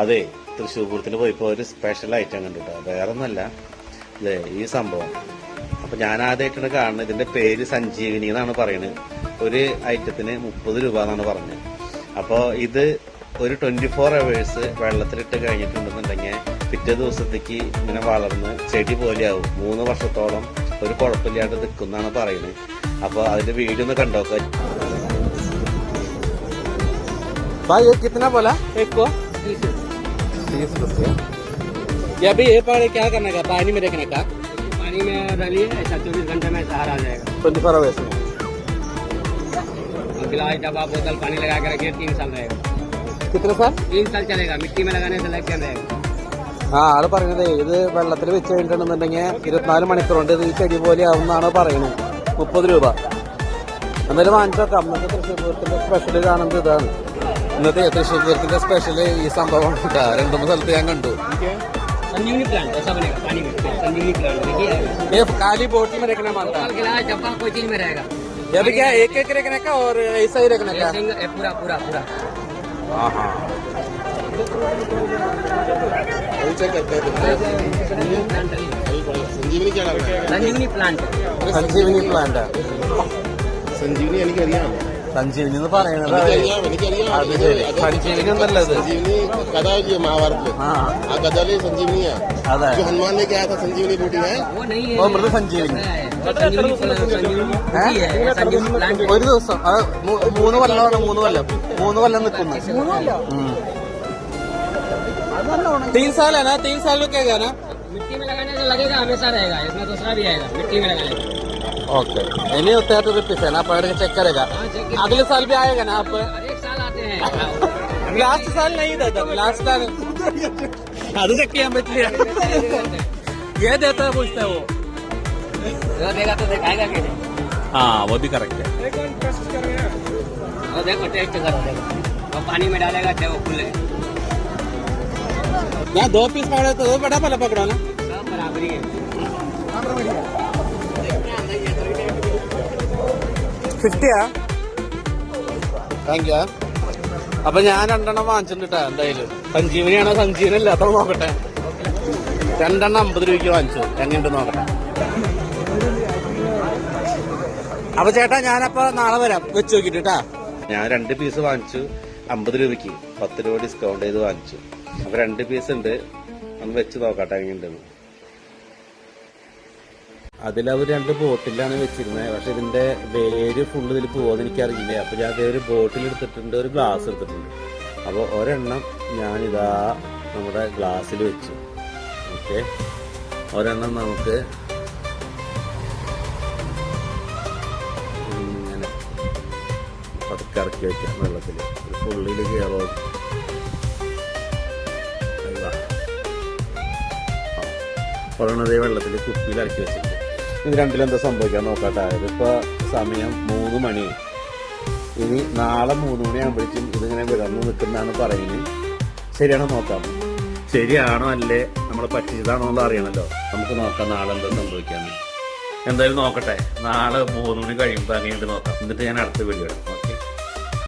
അതെ, തൃശ്ശൂർ പൂരത്തിന് പോയപ്പോൾ ഒരു സ്പെഷ്യൽ ഐറ്റം കണ്ടിട്ടോ. വേറെ ഒന്നല്ല, അതെ ഈ സംഭവം. അപ്പൊ ഞാൻ ആദ്യമായിട്ടാണ് കാണുന്നത്. ഇതിന്റെ പേര് സഞ്ജീവിനി എന്നാണ് പറയുന്നത്. ഒരു ഐറ്റത്തിന് 30 രൂപ എന്നാണ് പറഞ്ഞത്. അപ്പോൾ ഇത് ഒരു 24 hours വെള്ളത്തിലിട്ട് കഴിഞ്ഞിട്ടുണ്ടെന്നുണ്ടെങ്കിൽ പിറ്റേ ദിവസത്തേക്ക് ഇങ്ങനെ വളർന്ന് ചെടി പോലെയാവും. 3 വർഷത്തോളം ഒരു കുഴപ്പമില്ലാണ്ട് നിൽക്കുന്നാണ് പറയുന്നത്. അപ്പോൾ അതിന്റെ വീഡിയോ ഒന്ന് കണ്ടോക്കാം. भाई ये कितना बोला एक को? 30 रुपये। ये अभी ये पानी क्या करने का? पानी में रखने का? पानी में डालिए, ऐसा 24 घंटे में सहारा आ जाएगा। 24 hours में। गिलास डब्बा बोतल पानी लगा के रखिए, 3 साल रहेगा। कितने साल? 3 साल चलेगा। मिट्टी में लगाने से लग रहेगा। ആ ആള് പറഞ്ഞത് ഇത് വെള്ളത്തിൽ വെച്ച് കഴിഞ്ഞിട്ടുണ്ടെന്നുണ്ടെങ്കിൽ 24 മണിക്കൂർ കൊണ്ട് ഇത് ഈ ചെടി പോലെ ആവുമെന്നാണ് പറയുന്നത്. 30 രൂപ. എന്തായാലും വാങ്ങിച്ചോക്കാം. ഇന്നത്തെ തൃശ്ശൂർ പൂരത്തിന്റെ സ്പെഷ്യൽ കാണുന്നത് ഇതാണ്. ഇന്നത്തെ തൃശ്ശൂർ പൂരത്തിന്റെ സ്പെഷ്യൽ ഈ സംഭവം 2-3 സ്ഥലത്ത് ഞാൻ കണ്ടു. संजीवनी प्लांट ऐसा बनेगा पानी में। संजीवनी प्लांट देखिए, ये खाली बोतल में रखना मानता है। गिलास डब्बा कोई चीज में रहेगा। ये भी क्या एक एक रखने का और ऐसा ही रखने का? पूरा पूरा पूरा। हाँ हाँ संजीवनी क्या संजीवनी प्लांट। संजीवनी प्लांट है. संजीवनी എനിക്കറിയാം. संजीवनी എന്ന് പറയുന്നത് എനിക്കറിയാം. संजीवनी ഒന്നല്ല ഇത്. संजीवनी कथा है महाभारत में. हाँ हाँ कथा में संजीवनी है. अदा जो हनुमान ने क्या था संजीवनी बूटी है. वो नहीं है, वो मृत संजीवनी. संजीवनी प्लांट। ഒരു ദിവസം അത് 3 കൊല്ലമാണ്. 3 കൊല്ലം നിൽക്കുന്നു. 3 साल है ना? 3 साल रुकेगा ना? मिट्टी में लगाने से लगेगा, हमेशा रहेगा। इसमें दूसरा भी आएगा मिट्टी में लगाने से। ओके. इन्हीं 30 रुपीस है ना? पकड़ के चेक करेगा. अगले साल भी आएगा ना आप? हर एक साल आते हैं। लास्ट साल नहीं देता. लास्ट साल അത് ചെക്ക് ചെയ്യാൻ പറ്റില്ല. ये देता है पूछता है वो. वो देगा तो दिखाएगा कि नहीं? हाँ वो भी करेक्ट है. वो देखो टेस्ट करो, देखो वो पानी में डालेगा तो वो खुले ഞാൻ 2 पीस पकड़ा तो 2 बड़ा वाला पकड़ा ना. सब बराबरी है। 50 താങ്ക് യു. അപ്പൊ ഞാൻ 2 വാങ്ങിച്ചിട്ടാ. എന്തായാലും സഞ്ജീവനിയാണോ സഞ്ജീവനി അല്ലാത്ത നോക്കട്ടെ. 2 50 രൂപയ്ക്ക് വാങ്ങിച്ചു. എങ്ങനെയുണ്ട് നോക്കട്ടെ. അപ്പൊ ചേട്ടാ ഞാനപ്പോ നാളെ വരാം വെച്ച് നോക്കിട്ടാ. ഞാൻ 2 പീസ് വാങ്ങിച്ചു 50 രൂപയ്ക്ക്. 10 രൂപ ഡിസ്കൗണ്ട് ചെയ്ത് വാങ്ങിച്ചു. അപ്പൊ 2 പീസ് ഉണ്ട്. ഒന്ന് വെച്ച് നോക്കട്ടെ എങ്ങനെയുണ്ടെന്ന്. അതിലവർ 2 ബോട്ടിലാണ് വെച്ചിരുന്നത്. പക്ഷെ ഇതിന്റെ വേര് ഫുള്ള് ഇതിൽ പോകുമെന്ന് എനിക്കറിയില്ല. അപ്പൊ ഞാൻ അതേ ഒരു ബോട്ടിൽ എടുത്തിട്ടുണ്ട്, ഒരു ഗ്ലാസ് എടുത്തിട്ടുണ്ട്. അപ്പോൾ ഒരെണ്ണം ഞാനിതാ നമ്മുടെ ഗ്ലാസ്സിൽ വെച്ചു. ഓക്കെ, ഒരെണ്ണം നമുക്ക് ഇങ്ങനെ പതുക്കെ ഇറക്കി വയ്ക്കാം വെള്ളത്തിൽ. ഒരു ഫുള്ളിൽ കയറോ. ഒരെണ്ണതേ വെള്ളത്തിൽ കുപ്പിയിൽ ഇറക്കി വെച്ചിട്ടുണ്ട്. ഇത് രണ്ടിലെന്താ സംഭവിക്കാൻ നോക്കട്ടെ. ഇതിപ്പോ സമയം 3 മണി. ഇനി നാളെ 3 മണിയാകുമ്പോഴേക്കും ഇതിങ്ങനെ വിടർന്നു നിൽക്കുന്നതാണ് പറയുന്നത്. ശരിയാണോ നോക്കാം. ശരിയാണോ അല്ലേ നമ്മളെ പറ്റിച്ചതാണോ എന്നുള്ള അറിയണല്ലോ. നമുക്ക് നോക്കാം നാളെ എന്താ സംഭവിക്കാന്ന്. എന്തായാലും നോക്കട്ടെ. നാളെ 3 മണി കഴിയുമ്പോൾ അങ്ങനെയുണ്ട് നോക്കാം. എന്നിട്ട് ഞാൻ അടുത്ത വീഡിയോ ഇടാം.